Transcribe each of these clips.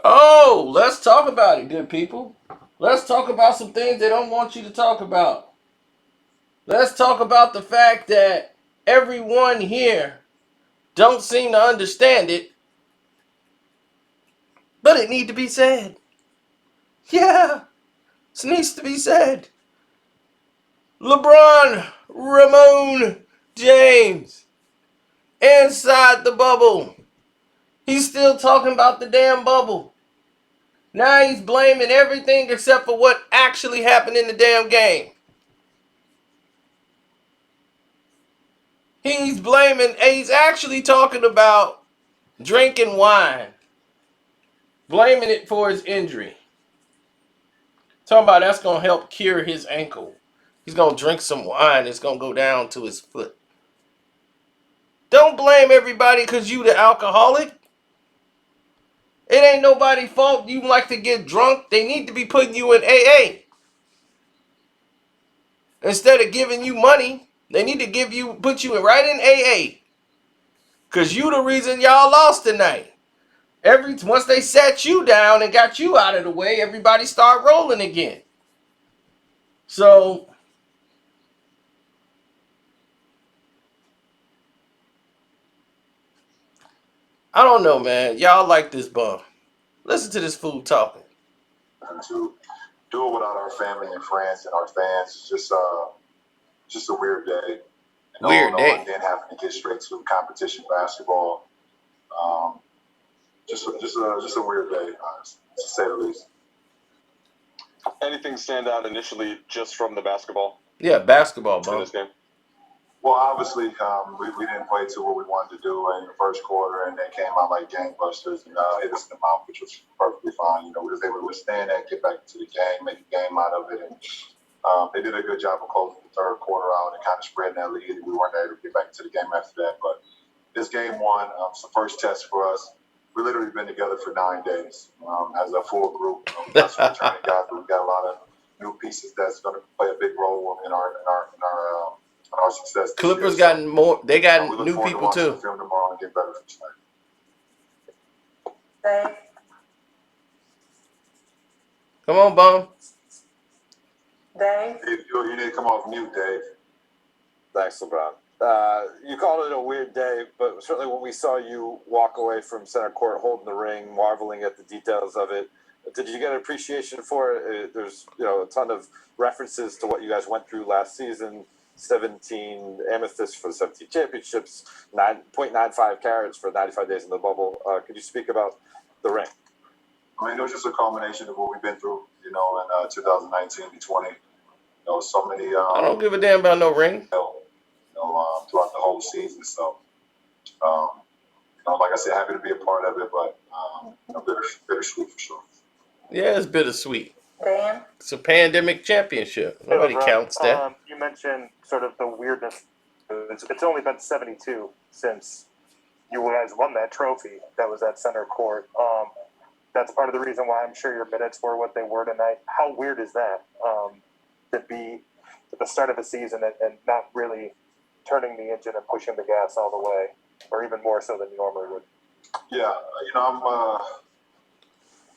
Oh, let's talk about it, good people. Let's talk about some things they don't want you to talk about. Let's talk about the fact that everyone here don't seem to understand it, but it need to be said. Yeah, it needs to be said. LeBron Ramon James inside the bubble. He's still talking about the damn bubble. Now he's blaming everything except for what actually happened in the damn game. He's actually talking about drinking wine, blaming it for his injury. Talking about that's going to help cure his ankle. He's going to drink some wine. It's going to go down to his foot. Don't blame everybody because you the alcoholic. It ain't nobody's fault you like to get drunk. They need to be putting you in AA. Instead of giving you money, they need to put you right in AA. Because you the reason y'all lost tonight. Once they sat you down and got you out of the way, everybody start rolling again. So I don't know, man. Y'all like this bum. Listen to this fool talking. To do it without our family and friends and our fans is just a weird day. Weird day. And then having to get straight to competition basketball. Just a weird day, to say the least. Anything stand out initially just from the basketball? Yeah, basketball, bum. In this game? Well, obviously, we didn't play to what we wanted to do in the first quarter, and they came out like gangbusters and hit us in the mouth, which was perfectly fine. We was able to withstand that, get back into the game, make a game out of it, and they did a good job of closing the third quarter out and kind of spreading that lead. We weren't able to get back into the game after that, but this game one, it's the first test for us. We've literally been together for 9 days as a full group. We got some returning guys, but we got a lot of new pieces that's going to play a big role in our success. Clippers got more. They got new people too. Film tomorrow and get better for tonight. Dave. Come on, bum. Dave. You need to come off mute, Dave. Thanks, LeBron. You called it a weird day, but certainly when we saw you walk away from center court holding the ring, marveling at the details of it, did you get an appreciation for it? There's a ton of references to what you guys went through last season. 17 amethysts for the 17 championships, 9.95 carats for 95 days in the bubble. Could you speak about the ring? I mean, it was just a culmination of what we've been through, in 2019 and 20. So many. I don't give a damn about no ring. Throughout the whole season. So, like I said, happy to be a part of it, but bittersweet for sure. Yeah, it's bittersweet. Dan? It's a pandemic championship. Nobody counts that. You mentioned sort of the weirdness. It's only been 72 since you guys won that trophy that was at center court. That's part of the reason why I'm sure your minutes were what they were tonight. How weird is that to be at the start of the season and not really turning the engine and pushing the gas all the way, or even more so than you normally would? Yeah, I'm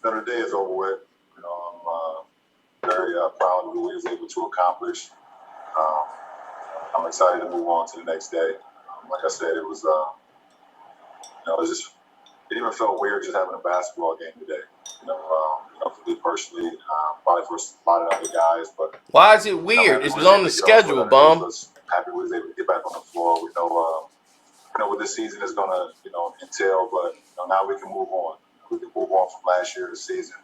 the day is over with. I'm very proud of what we was able to accomplish. I'm excited to move on to the next day. Like I said, it was it even felt weird just having a basketball game today. For me personally, probably for a lot of other guys, but why is it weird? It was on the schedule, bum. Happy we was able to get back on the floor. We know, what this season is going to, entail, but now we can move on. We can move on from last year's season.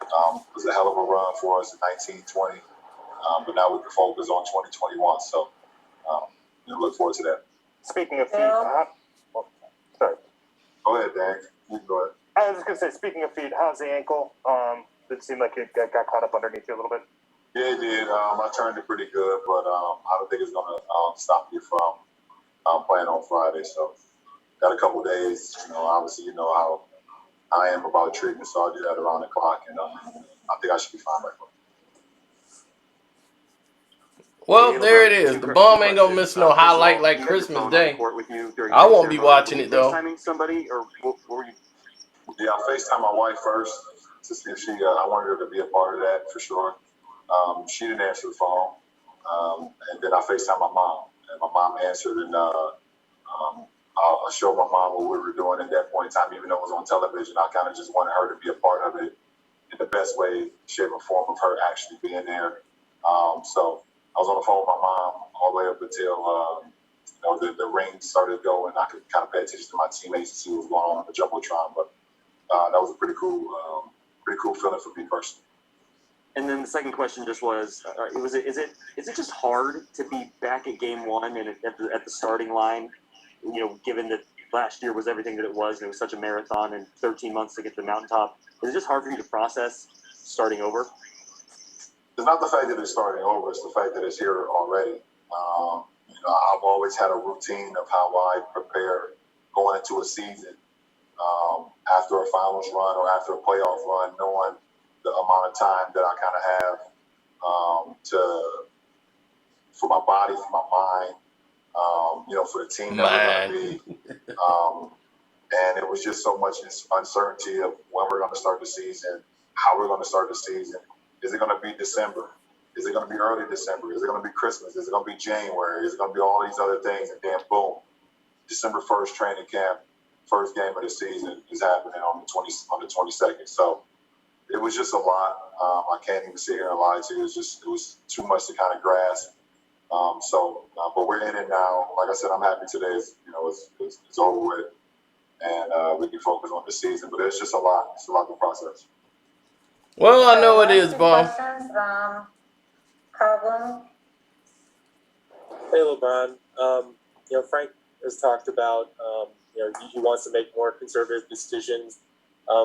It was a hell of a run for us in 1920, but now we can focus on 2021. So, look forward to that. Speaking of feet, sorry. Go ahead, Dan. You can go ahead. I was just going to say, speaking of feet, how's the ankle? Did it seem like it got caught up underneath you a little bit? Yeah, it did. I turned it pretty good, but I don't think it's going to stop me from playing on Friday. So, got a couple days. Obviously, how I am about treatment, so I'll do that around the clock, and I think I should be fine by then. Well, there it is. The bum ain't gonna miss no highlight like Christmas Day. I won't be watching it though. Somebody, or Yeah, I FaceTime my wife first to see if she. I wanted her to be a part of that for sure. She didn't answer the phone, and then I FaceTime my mom, and my mom answered, and I showed my mom what we were doing at that point in time, even though it was on television. I kind of just wanted her to be a part of it in the best way, shape, or form of her actually being there. So I was on the phone with my mom all the way up until the ring started going. I could kind of pay attention to my teammates and see what was going on the jumbotron. But that was a pretty cool feeling for me personally. And then the second question just was, is it just hard to be back at game one and at the starting line, given that last year was everything that it was and it was such a marathon and 13 months to get to the mountaintop? Is it just hard for you to process starting over? It's not the fact that it's starting over; it's the fact that it's here already. I've always had a routine of how I prepare going into a season. After a finals run or after a playoff run, knowing the amount of time that I kind of have for my body, for my mind, for the team that we're going to be. And it was just so much uncertainty of when we're going to start the season, how we're going to start the season. Is it going to be December? Is it going to be early December? Is it going to be Christmas? Is it going to be January? Is it going to be all these other things? And then boom, December 1st training camp, first game of the season is happening on the 22nd. So it was just a lot. I can't even sit here and lie to you. It was too much to kind of grasp. But we're in it now. Like I said, I'm happy today. It's over with, and we can focus on the season. But it's just a lot. It's a lot to process. Well, I know it is, Bum. Questions, Carl. Hey, LeBron. Frank has talked about, he wants to make more conservative decisions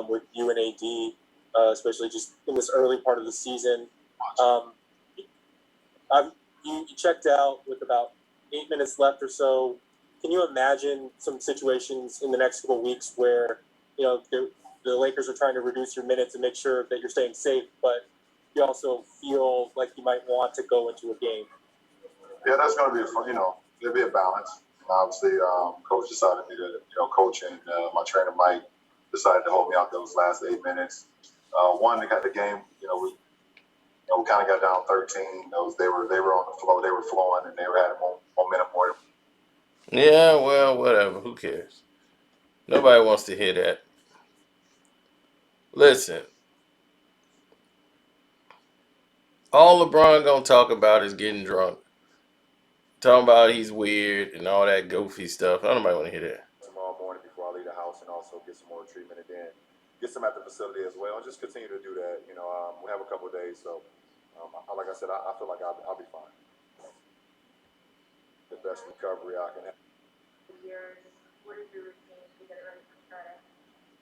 with you and AD, especially just in this early part of the season. You checked out with about 8 minutes left or so. Can you imagine some situations in the next couple of weeks where, the Lakers are trying to reduce your minutes and make sure that you're staying safe, but you also feel like you might want to go into a game? Yeah, that's going to be there'll be a balance. Obviously, coach decided me to, coach and my trainer Mike decided to hold me out those last 8 minutes. One, they got the game. We kind of got down 13. They were on the flow. They were flowing, and they had momentum more. Yeah, well, whatever. Who cares? Nobody wants to hear that. Listen, all LeBron gonna talk about is getting drunk. Talking about he's weird and all that goofy stuff. I don't nobody want to hear that. Tomorrow morning before I leave the house, and also get some more treatment, and then get some at the facility as well, and just continue to do that. We have a couple of days, so like I said, I feel like I'll be fine. The best recovery I can have. What is your routine to get ready for Friday?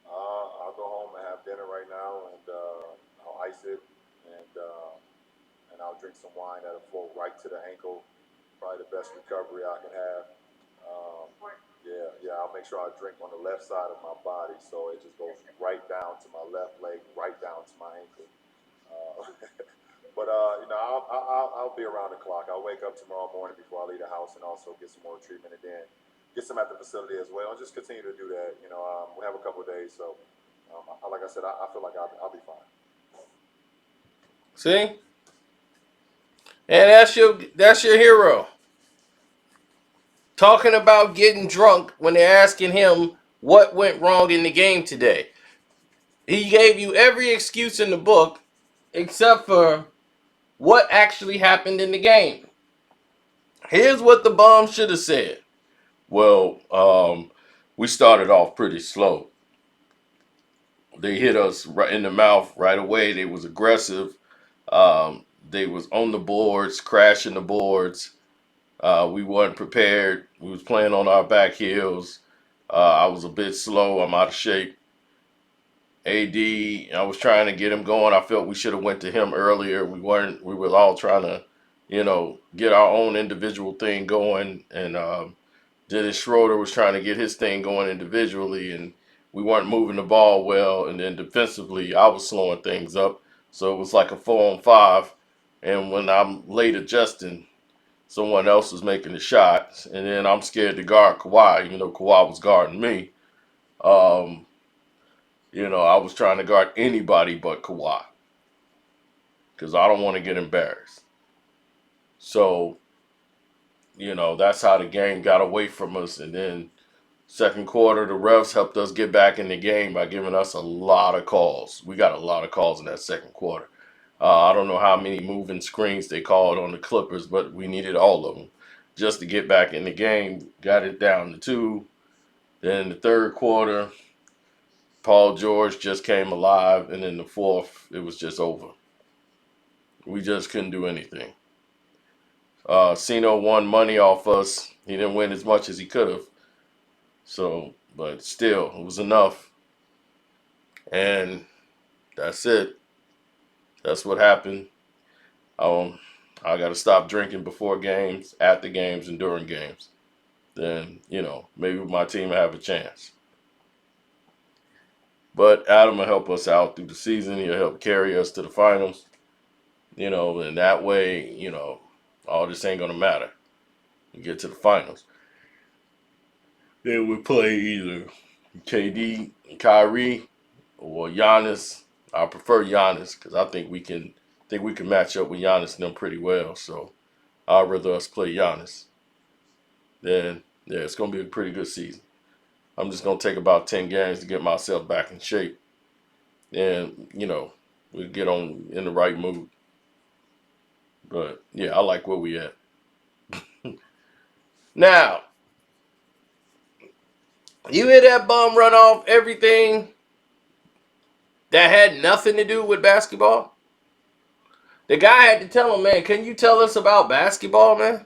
I'll go home and have dinner right now, and I'll ice it, and I'll drink some wine that'll flow right to the ankle. Probably the best recovery I can have. I'll make sure I drink on the left side of my body, so it just goes right down to my left leg, right down to my ankle. But I'll be around the clock. I'll wake up tomorrow morning before I leave the house, and also get some more treatment, and then get some at the facility as well, and just continue to do that. We have a couple of days, so like I said, I feel like I'll be fine. See? And that's your hero. Talking about getting drunk when they're asking him what went wrong in the game today. He gave you every excuse in the book except for what actually happened in the game. Here's what the Bum should have said. Well, we started off pretty slow. They hit us right in the mouth right away. They was aggressive. They was on the boards, crashing the boards. We weren't prepared. We was playing on our back heels. I was a bit slow. I'm out of shape. I was trying to get him going. I felt we should have went to him earlier. We weren't. We were all trying to, get our own individual thing going. And Dennis Schroeder was trying to get his thing going individually, and we weren't moving the ball well. And then defensively, I was slowing things up. So it was like a 4-on-5. And when I'm late adjusting, someone else was making the shots, and then I'm scared to guard Kawhi. Kawhi was guarding me. I was trying to guard anybody but Kawhi because I don't want to get embarrassed. So, that's how the game got away from us. And then second quarter, the refs helped us get back in the game by giving us a lot of calls. We got a lot of calls in that second quarter. I don't know how many moving screens they called on the Clippers, but we needed all of them just to get back in the game. Got it down to 2. Then in the third quarter, Paul George just came alive. And in the fourth, it was just over. We just couldn't do anything. Sino won money off us. He didn't win as much as he could have. So, but still, it was enough. And that's it. That's what happened. I got to stop drinking before games, after games, and during games. Then, maybe my team will have a chance. But Adam will help us out through the season. He'll help carry us to the finals. And that way, all this ain't going to matter. We get to the finals. Then we play either KD and Kyrie or Giannis. I prefer Giannis because I think we can match up with Giannis and them pretty well. So I'd rather us play Giannis. Then yeah, it's gonna be a pretty good season. I'm just gonna take about 10 games to get myself back in shape. And we'll get on in the right mood. But yeah, I like where we at. Now, you hear that bum run off everything that had nothing to do with basketball? The guy had to tell him, man, can you tell us about basketball, man?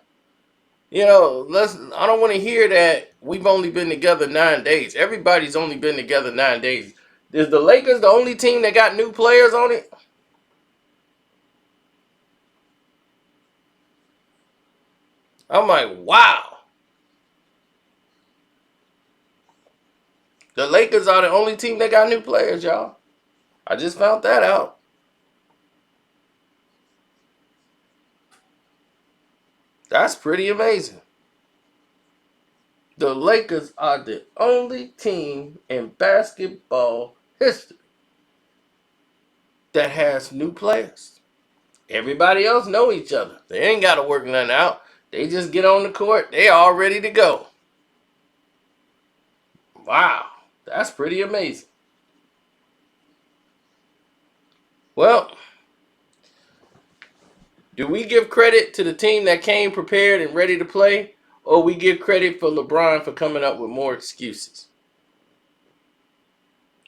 I don't want to hear that we've only been together 9 days. Everybody's only been together 9 days. Is the Lakers the only team that got new players on it? I'm like, wow. The Lakers are the only team that got new players, y'all. I just found that out. That's pretty amazing. The Lakers are the only team in basketball history that has new players. Everybody else know each other. They ain't got to work nothing out. They just get on the court. They all ready to go. Wow. That's pretty amazing. Well, do we give credit to the team that came prepared and ready to play? Or we give credit for LeBron for coming up with more excuses?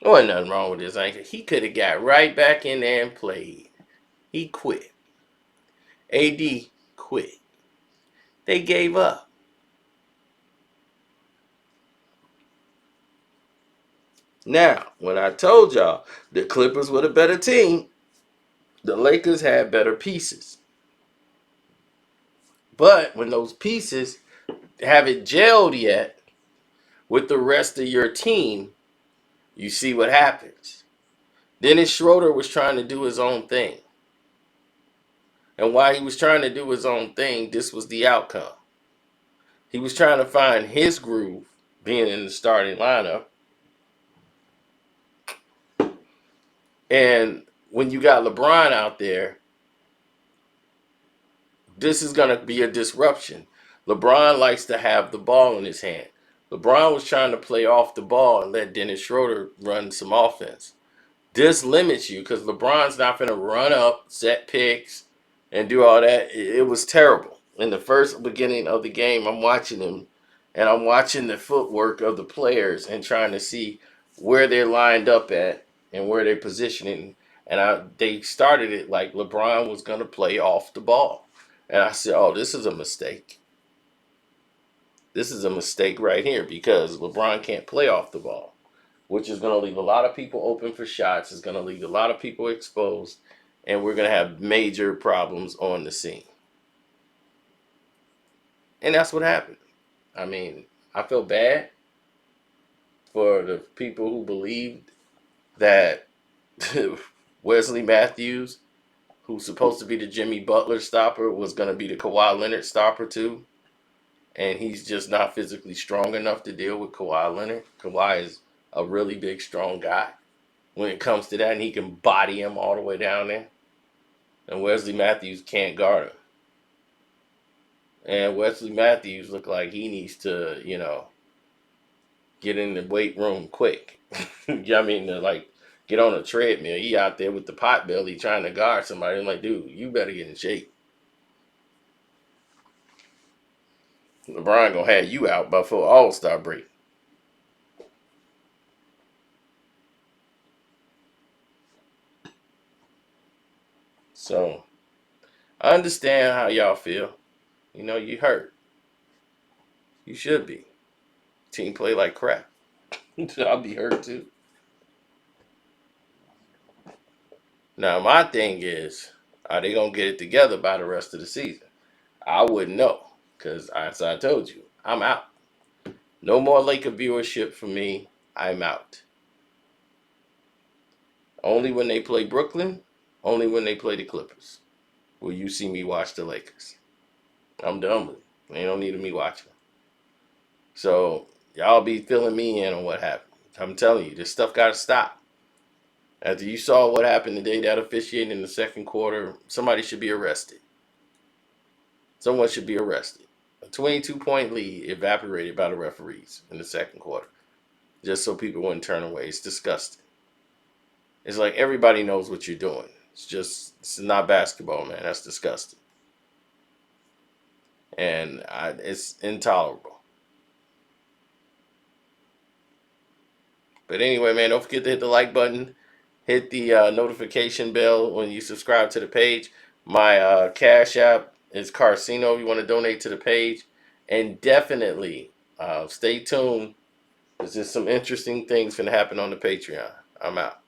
There wasn't nothing wrong with his ankle. He could have got right back in there and played. He quit. AD quit. They gave up. Now, when I told y'all the Clippers were the better team, the Lakers had better pieces. But when those pieces haven't gelled yet with the rest of your team, you see what happens. Dennis Schroeder was trying to do his own thing. And while he was trying to do his own thing, this was the outcome. He was trying to find his groove, being in the starting lineup. And when you got LeBron out there, this is going to be a disruption. LeBron likes to have the ball in his hand. LeBron was trying to play off the ball and let Dennis Schroeder run some offense. This limits you because LeBron's not going to run up, set picks, and do all that. It was terrible. In the first beginning of the game, I'm watching him, and I'm watching the footwork of the players and trying to see where they're lined up at and where they're positioning. And they started it like LeBron was going to play off the ball. And I said, oh, this is a mistake. This is a mistake right here because LeBron can't play off the ball, which is going to leave a lot of people open for shots. It's going to leave a lot of people exposed, and we're going to have major problems on the scene. And that's what happened. I mean, I feel bad for the people who believed that Wesley Matthews, who's supposed to be the Jimmy Butler stopper, was going to be the Kawhi Leonard stopper too. And he's just not physically strong enough to deal with Kawhi Leonard. Kawhi is a really big, strong guy. when it comes to that, and he can body him all the way down there. And Wesley Matthews can't guard him. And Wesley Matthews look like he needs to, get in the weight room quick. I mean, like, get on a treadmill. He out there with the pot belly trying to guard somebody. I'm like, dude, you better get in shape. LeBron gonna have you out before All-Star break. So I understand how y'all feel. You hurt. You should be. Team play like crap. I'll be hurt too. Now my thing is, are they gonna get it together by the rest of the season? I wouldn't know, because as I told you, I'm out. No more Laker viewership for me. I'm out. Only when they play Brooklyn, only when they play the Clippers will you see me watch the Lakers. I'm done with it. They don't need me watching. So y'all be filling me in on what happened. I'm telling you, this stuff gotta stop. After you saw what happened today, that officiating in the second quarter, somebody should be arrested. Someone should be arrested. A 22-point lead evaporated by the referees in the second quarter, just so people wouldn't turn away. It's disgusting. It's like everybody knows what you're doing. It's not basketball, man. That's disgusting. And it's intolerable. But anyway, man, don't forget to hit the like button. Hit the notification bell when you subscribe to the page. My Cash App is Carcino if you want to donate to the page. And definitely stay tuned. There's just some interesting things going to happen on the Patreon. I'm out.